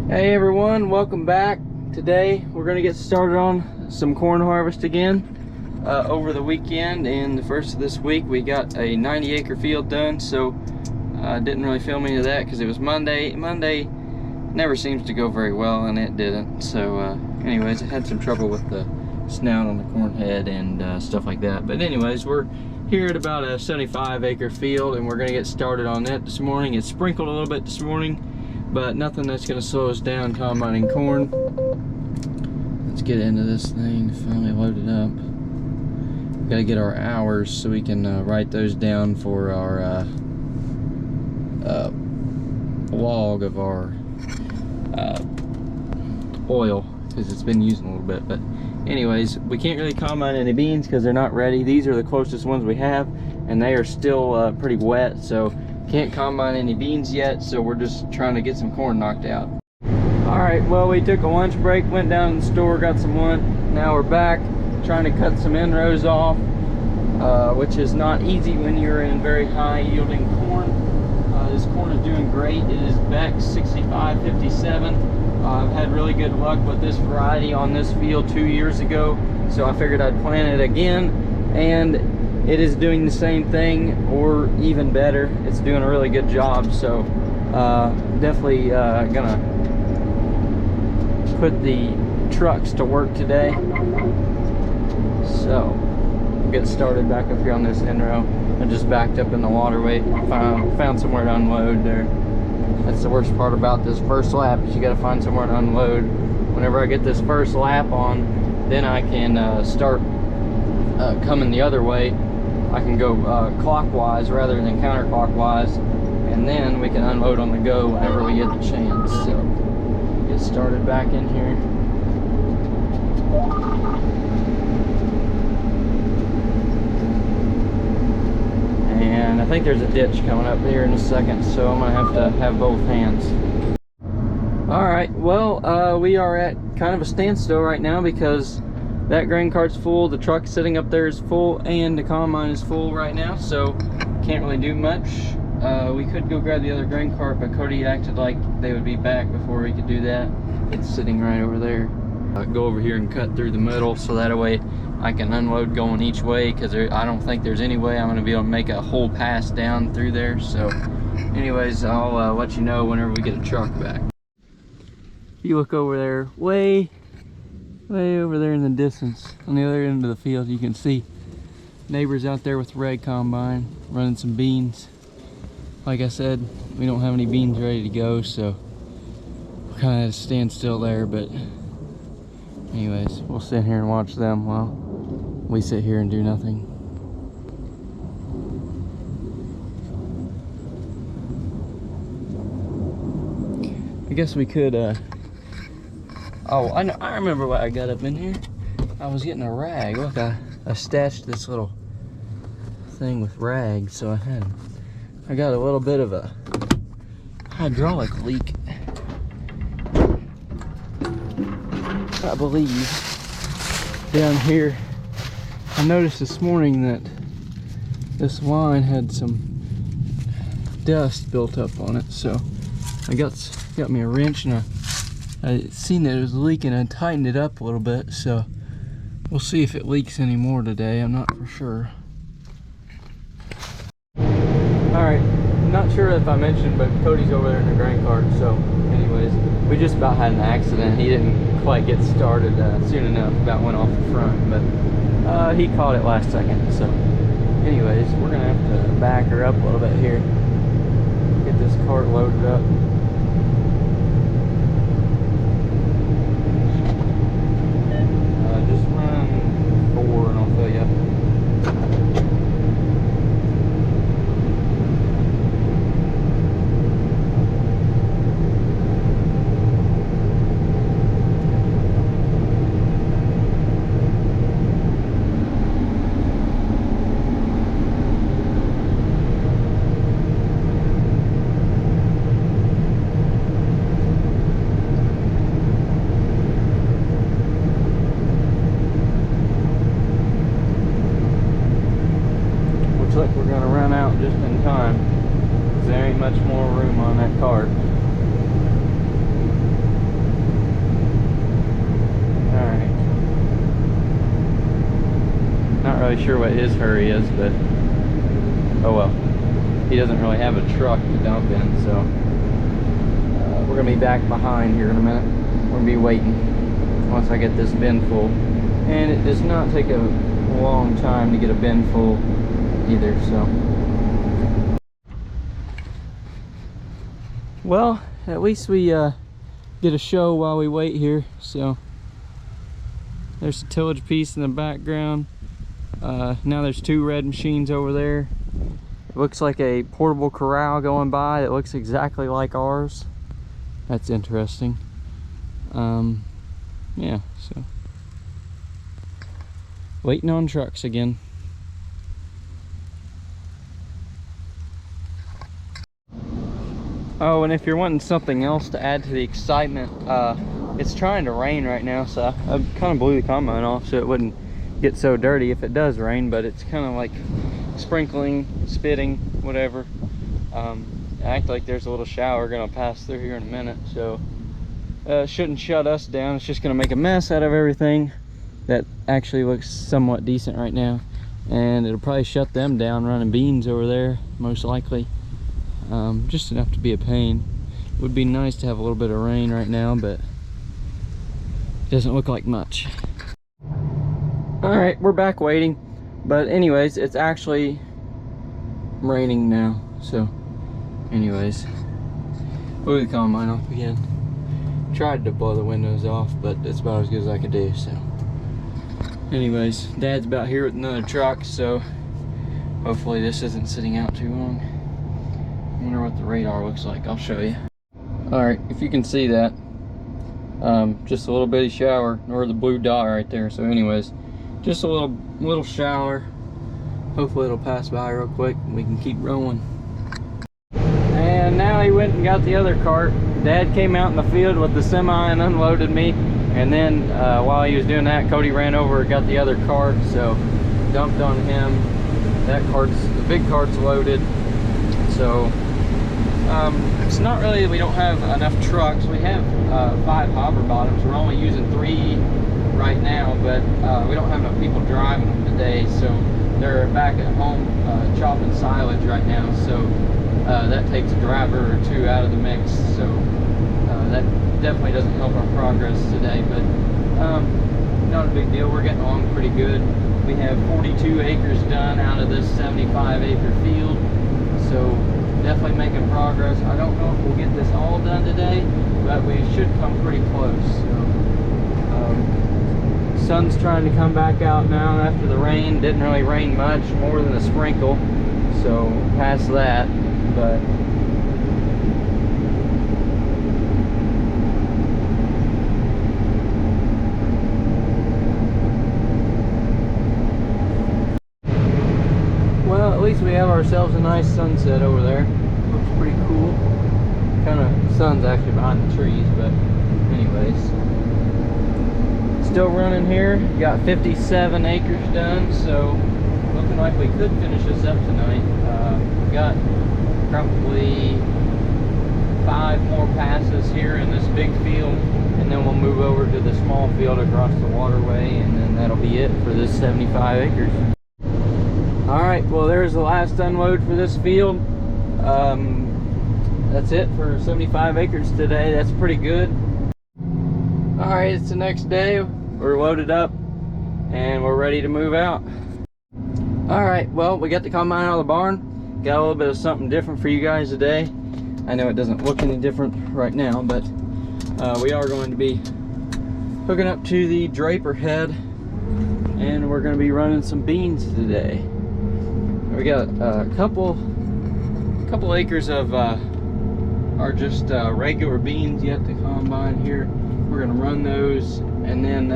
Hey everyone, welcome back. Today we're going to get started on some corn harvest again. Over the weekend and the first of this week we got a 90-acre field done, so I didn't really film any of that because it was Monday. Monday never seems to go very well, and it didn't. So anyways, I had some trouble with the snout on the corn head and stuff like that. But anyways, we're here at about a 75-acre field and we're going to get started on that this morning. It sprinkled a little bit this morning, but nothing that's going to slow us down combining corn. Let's get into this thing. Finally loaded up. Got to get our hours so we can write those down for our log of our oil, because it's been using a little bit. But anyways, we can't really combine any beans because they're not ready. These are the closest ones we have, and they are still pretty wet, so can't combine any beans yet. So we're just trying to get some corn knocked out. All right, well, we took a lunch break, went down to the store, got some lunch. Now we're back trying to cut some end rows off, which is not easy when you're in very high yielding corn. This corn is doing great. It is Beck 6557. I've had really good luck with this variety on this field 2 years ago, so I figured I'd plant it again, and it is doing the same thing or even better. It's doing a really good job, so definitely gonna put the trucks to work today. So we'll get started back up here on this end row. I just backed up in the waterway, found somewhere to unload there. That's the worst part about this first lap, is you got to find somewhere to unload. Whenever I get this first lap on, then I can start coming the other way. I can go clockwise rather than counterclockwise, and then we can unload on the go whenever we get the chance. So get started back in here. And I think there's a ditch coming up here in a second, so I'm gonna have both hands. All right, well, we are at kind of a standstill right now because that grain cart's full, the truck sitting up there is full, and the combine is full right now, so can't really do much. We could go grab the other grain cart, but Cody acted like they would be back before we could do that. It's sitting right over there. I'll go over here and cut through the middle, so that way I can unload going each way, because I don't think there's any way I'm going to be able to make a whole pass down through there. So anyways, I'll let you know whenever we get a truck back. If you look over there, way over there in the distance on the other end of the field, you can see neighbors out there with the red combine running some beans. Like I said, we don't have any beans ready to go, so we're kind of at a standstill there. But anyways, we'll sit here and watch them while we sit here and do nothing. I guess we could oh, I remember why I got up in here. I was getting a rag. Look, I stashed this little thing with rags, so I got a little bit of a hydraulic leak, I believe, down here. I noticed this morning that this line had some dust built up on it, so I got me a wrench, and I seen that it was leaking. I tightened it up a little bit, so we'll see if it leaks anymore today. I'm not for sure. Alright, I'm not sure if I mentioned, but Cody's over there in the grain cart. So anyways, we just about had an accident. He didn't quite get started soon enough. About went off the front, but he caught it last second. So anyways, we're gonna have to back her up a little bit here, get this cart loaded up. Just run 4 and I'll fill you up. really sure what his hurry is, but oh well. He doesn't really have a truck to dump in, so we're gonna be back behind here in a minute. We're gonna be waiting once I get this bin full, and it does not take a long time to get a bin full either. So, well, at least we get a show while we wait here. So there's a tillage piece in the background. Now there's two red machines over there. It looks like a portable corral going by. It looks exactly like ours. That's interesting. Yeah, so waiting on trucks again. Oh, and if you're wanting something else to add to the excitement, it's trying to rain right now, so I kind of blew the combine off so it wouldn't get so dirty if it does rain, but it's kind of like sprinkling, spitting, whatever. Act like there's a little shower gonna pass through here in a minute, so shouldn't shut us down. It's just gonna make a mess out of everything that actually looks somewhat decent right now, and it'll probably shut them down running beans over there, most likely. Just enough to be a pain. Would be nice to have a little bit of rain right now, but it doesn't look like much. All right, we're back waiting, but anyways, it's actually raining now. So anyways, blew the combine off again. Tried to blow the windows off, but it's about as good as I could do. So anyways, Dad's about here with another truck, so hopefully this isn't sitting out too long. I wonder what the radar looks like. I'll show you. All right, if you can see that, just a little bitty shower, or the blue dot right there. So anyways, just a little shower. Hopefully it'll pass by real quick and we can keep rolling. And now he went and got the other cart. Dad came out in the field with the semi and unloaded me, and then while he was doing that, Cody ran over and got the other cart, so dumped on him. The big cart's loaded. So it's not really that we don't have enough trucks. We have 5 hopper bottoms. We're only using 3 right now, but we don't have enough people driving them today, so they're back at home chopping silage right now. So that takes a driver or 2 out of the mix, so that definitely doesn't help our progress today, but not a big deal. We're getting along pretty good. We have 42 acres done out of this 75-acre field, so definitely making progress. I don't know if we'll get this all done today, but we should come pretty close. So, sun's trying to come back out now after the rain. Didn't really rain much, more than a sprinkle, so past that, but well, at least we have ourselves a nice sunset over there. Looks pretty cool. Kind of sun's actually behind the trees, but anyways, still running here. Got 57 acres done, so looking like we could finish this up tonight. We got probably 5 more passes here in this big field, and then we'll move over to the small field across the waterway, and then that'll be it for this 75 acres. All right, well, there's the last unload for this field. That's it for 75 acres today. That's pretty good. All right, it's the next day. We're loaded up and we're ready to move out. All right, well, we got the combine out of the barn. Got a little bit of something different for you guys today. I know it doesn't look any different right now, but we are going to be hooking up to the draper head, and we're going to be running some beans today. We got a couple acres of are just regular beans yet to combine here. We're gonna run those, and then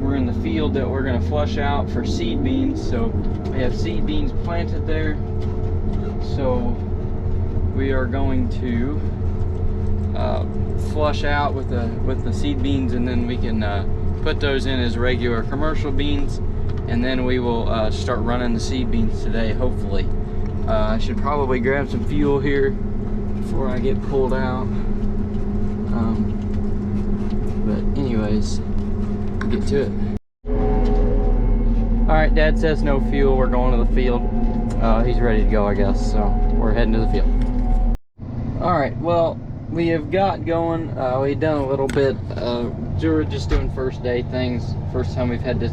we're in the field that we're gonna flush out for seed beans. So we have seed beans planted there, so we are going to flush out with the seed beans, and then we can put those in as regular commercial beans, and then we will start running the seed beans today, hopefully. I should probably grab some fuel here before I get pulled out. But anyways, get to it. All right, Dad says no fuel. We're going to the field. He's ready to go, I guess. So we're heading to the field. All right, well, we have got going. We've done a little bit. We're just doing first day things. First time we've had to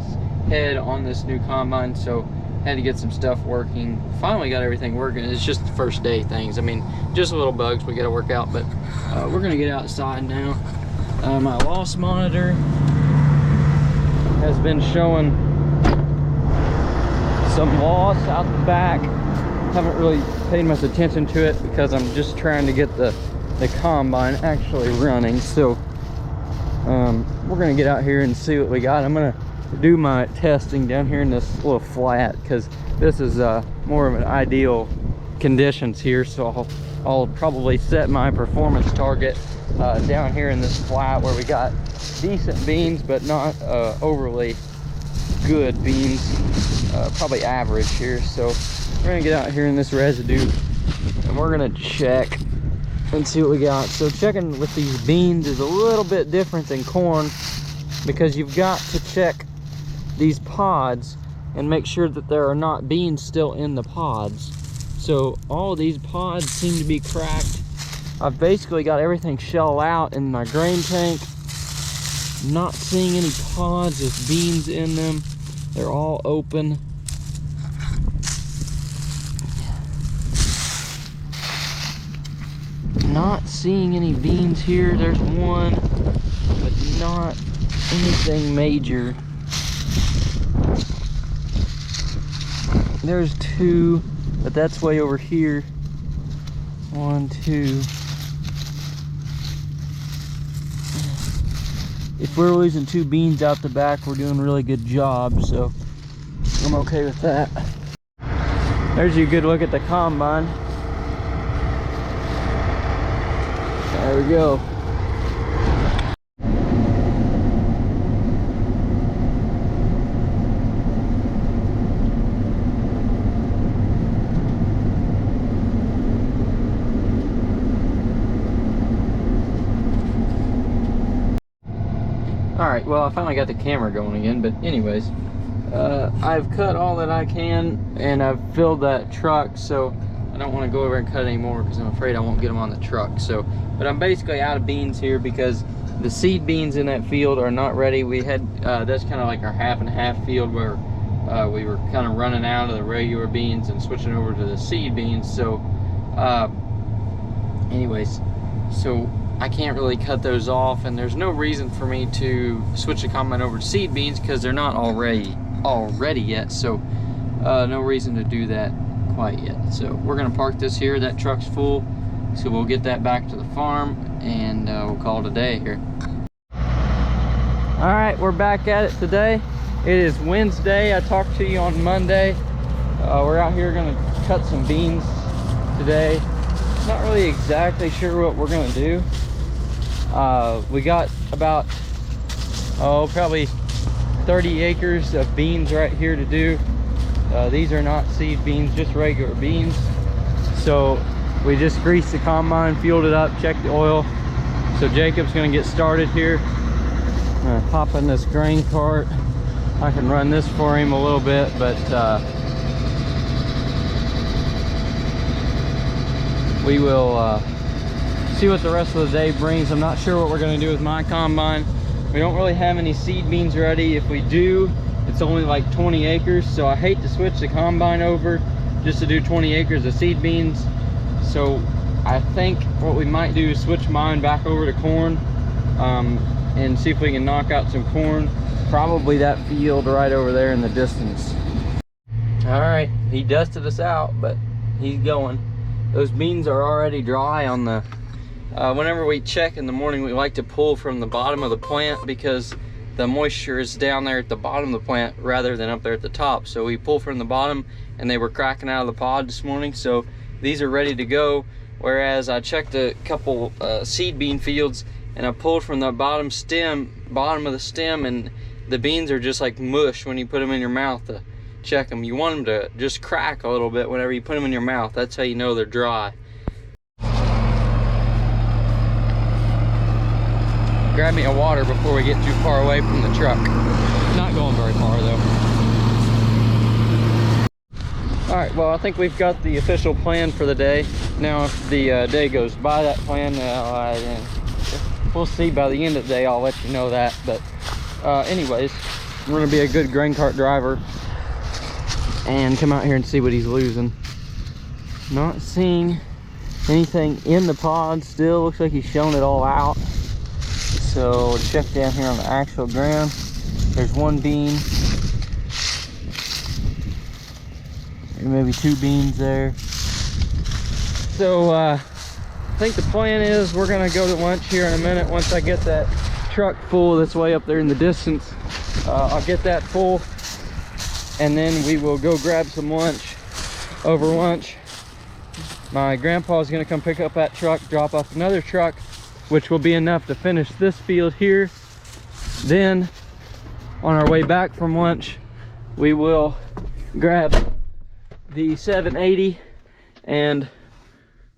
head on this new combine, so had to get some stuff working. Finally got everything working. It's just the first day things. I mean, just little bugs we got to work out, but we're gonna get outside now. My loss monitor has been showing some loss out the back. Haven't really paid much attention to it because I'm just trying to get the combine actually running. So we're gonna get out here and see what we got. I'm gonna do my testing down here in this little flat because this is more of an ideal conditions here. So I'll probably set my performance target down here in this flat where we got decent beans but not overly good beans, probably average here. So we're gonna get out here in this residue and we're gonna check and see what we got. So checking with these beans is a little bit different than corn because you've got to check these pods and make sure that there are not beans still in the pods. So all of these pods seem to be cracked. I've basically got everything shell out in my grain tank. Not seeing any pods with beans in them. They're all open. Not seeing any beans here. There's one, but not anything major. There's two, but that's way over here. 1, 2. If we're losing 2 beans out the back, we're doing a really good job, so I'm okay with that. There's a good look at the combine. There we go. Alright, well, I finally got the camera going again, but anyways, I've cut all that I can and I've filled that truck, so I don't want to go over and cut anymore because I'm afraid I won't get them on the truck. So, but I'm basically out of beans here because the seed beans in that field are not ready. We had, that's kind of like our half and half field where we were kind of running out of the regular beans and switching over to the seed beans. So, anyways, so I can't really cut those off, and there's no reason for me to switch the combine over to seed beans because they're not already yet. So no reason to do that quite yet. So we're gonna park this here. That truck's full, so we'll get that back to the farm and we'll call it a day here. All right, we're back at it today. It is Wednesday. I talked to you on Monday. We're out here gonna cut some beans today. Not really exactly sure what we're gonna do. We got about probably 30 acres of beans right here to do. These are not seed beans, just regular beans. So we just greased the combine, fueled it up, checked the oil. So Jacob's gonna get started here. Hop in this grain cart. I can run this for him a little bit, but we will see what the rest of the day brings. I'm not sure what we're going to do with my combine. We don't really have any seed beans ready. If we do, it's only like 20 acres, so I hate to switch the combine over just to do 20 acres of seed beans. So I think what we might do is switch mine back over to corn and see if we can knock out some corn. Probably that field right over there in the distance. All right, he dusted us out, but he's going. Those beans are already dry on the, whenever we check in the morning, we like to pull from the bottom of the plant because the moisture is down there at the bottom of the plant rather than up there at the top. So we pull from the bottom, and they were cracking out of the pod this morning. So these are ready to go. Whereas I checked a couple seed bean fields and I pulled from the bottom of the stem, and the beans are just like mush when you put them in your mouth to check them. You want them to just crack a little bit whenever you put them in your mouth. That's how you know they're dry. Grab me a water before we get too far away from the truck. Not going very far though. All right, well, I think we've got the official plan for the day. Now, if the day goes by that plan, we'll see by the end of the day. I'll let you know that. But anyways, I'm gonna be a good grain cart driver and come out here and see what he's losing. Not seeing anything in the pod still. Looks like he's shown it all out. So check down here on the actual ground. There's one bean. Maybe two beans there. So I think the plan is we're gonna go to lunch here in a minute. Once I get that truck full that's way up there in the distance, I'll get that full, and then we will go grab some lunch. Over lunch, my grandpa is gonna come pick up that truck, drop off another truck, which will be enough to finish this field here. Then on our way back from lunch, we will grab the 780 and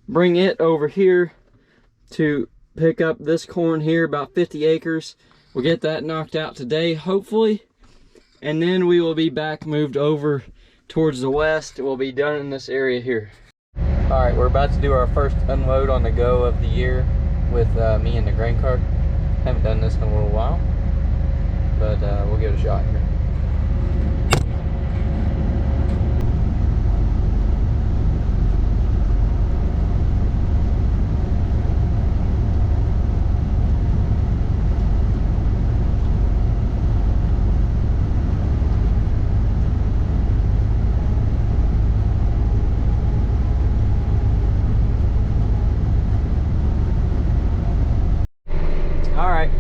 bring it over here to pick up this corn here, about 50 acres. We'll get that knocked out today, hopefully, and then we will be back moved over towards the west. It will be done in this area here. All right, we're about to do our first unload on the go of the year with me and the grain cart. Haven't done this in a little while, but we'll give it a shot here.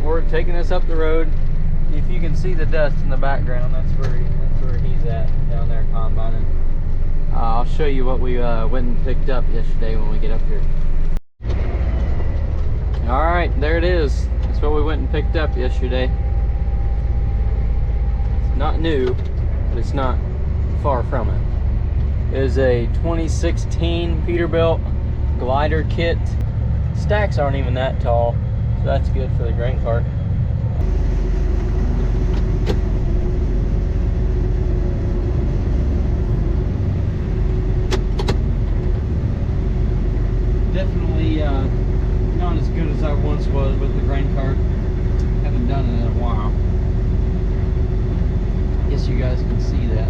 We're taking this up the road. If you can see the dust in the background, that's where he's at, down there combining. I'll show you what we went and picked up yesterday when we get up here. All right, there it is. That's what we went and picked up yesterday. It's not new, but it's not far from it. It is a 2016 Peterbilt glider kit. Stacks aren't even that tall, so that's good for the grain cart. Definitely not as good as I once was with the grain cart. Haven't done it in a while. Guess you guys can see that.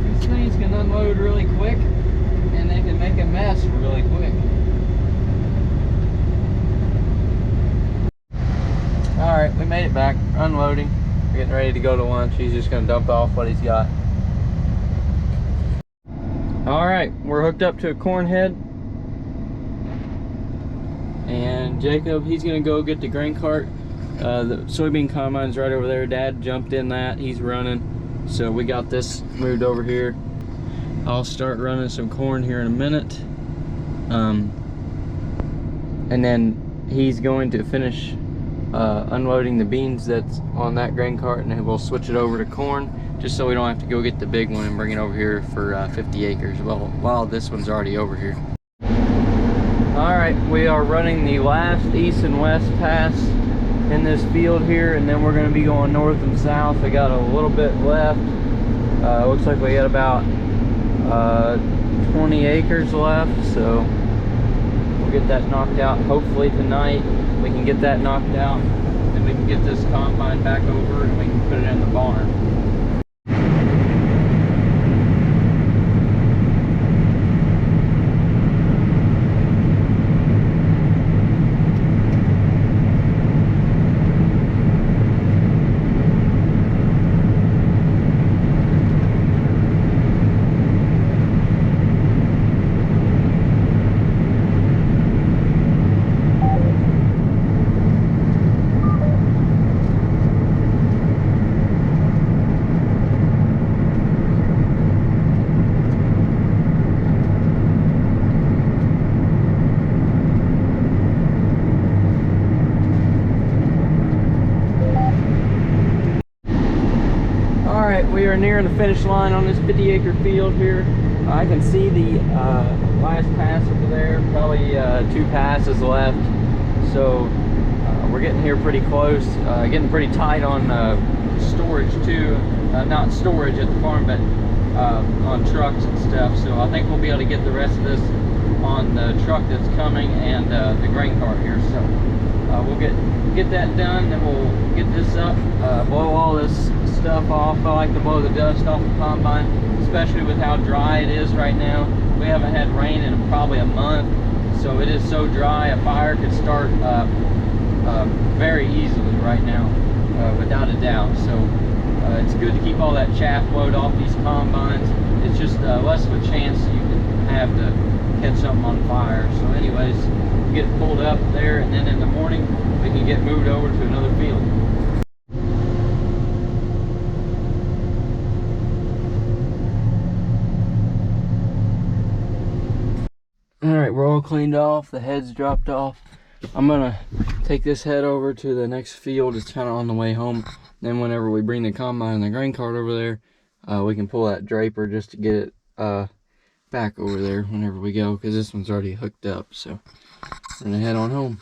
These things can unload really quick, and they can make a mess really quick. Alright, we made it back, unloading. We're getting ready to go to lunch. He's just going to dump off what he's got. Alright, we're hooked up to a corn head. And Jacob, he's going to go get the grain cart. The soybean combine's right over there. Dad jumped in that. He's running. So we got this moved over here. I'll start running some corn here in a minute. And then he's going to finish unloading the beans that's on that grain cart, and then we'll switch it over to corn, just so we don't have to go get the big one and bring it over here for 50 acres. Well, while this one's already over here. Alright, we are running the last east and west pass in this field here, and then we're going to be going north and south. I got a little bit left. Looks like we got about 20 acres left, so we'll get that knocked out hopefully tonight. We can get that knocked out, then we can get this combine back over and we can put it in the barn. We are nearing the finish line on this 50-acre field here. I can see the last pass over there, probably 2 passes left. So we're getting here pretty close, getting pretty tight on storage too. Not storage at the farm, but on trucks and stuff. So I think we'll be able to get the rest of this on the truck that's coming and the grain cart here. So we'll get that done, then we'll get this up, blow all this stuff off. I like to blow the dust off the combine, especially with how dry it is right now. We haven't had rain in probably a month, so it is so dry. A fire could start very easily right now, without a doubt. So it's good to keep all that chaff blowed off these combines. It's just less of a chance you can have to catch something on fire. So anyways, get it pulled up there, and then in the morning we can get moved over to another field. Alright, we're all cleaned off, the head's dropped off. I'm gonna take this head over to the next field. It's kind of on the way home. Then whenever we bring the combine and the grain cart over there, we can pull that draper just to get it back over there whenever we go, because this one's already hooked up. So we're gonna head on home.